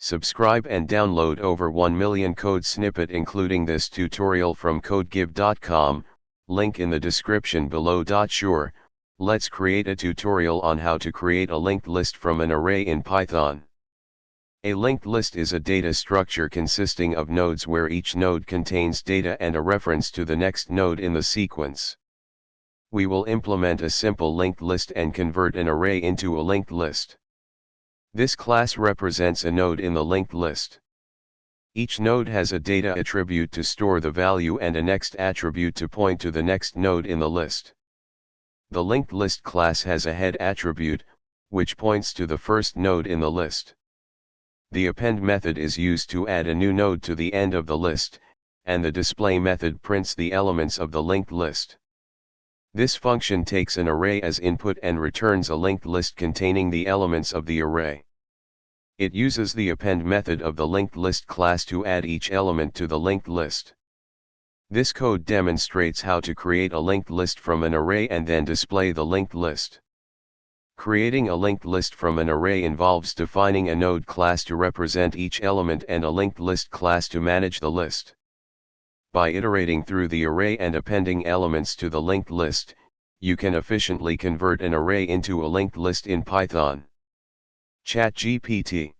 Subscribe and download over 1 million code snippet including this tutorial from codegive.com, link in the description below. Sure, let's create a tutorial on how to create a linked list from an array in Python. A linked list is a data structure consisting of nodes where each node contains data and a reference to the next node in the sequence. We will implement a simple linked list and convert an array into a linked list. This class represents a node in the linked list. Each node has a data attribute to store the value and a next attribute to point to the next node in the list. The linked list class has a head attribute, which points to the first node in the list. The append method is used to add a new node to the end of the list, and the display method prints the elements of the linked list. This function takes an array as input and returns a linked list containing the elements of the array. It uses the append method of the linked list class to add each element to the linked list. This code demonstrates how to create a linked list from an array and then display the linked list. Creating a linked list from an array involves defining a node class to represent each element and a linked list class to manage the list. By iterating through the array and appending elements to the linked list, you can efficiently convert an array into a linked list in Python. ChatGPT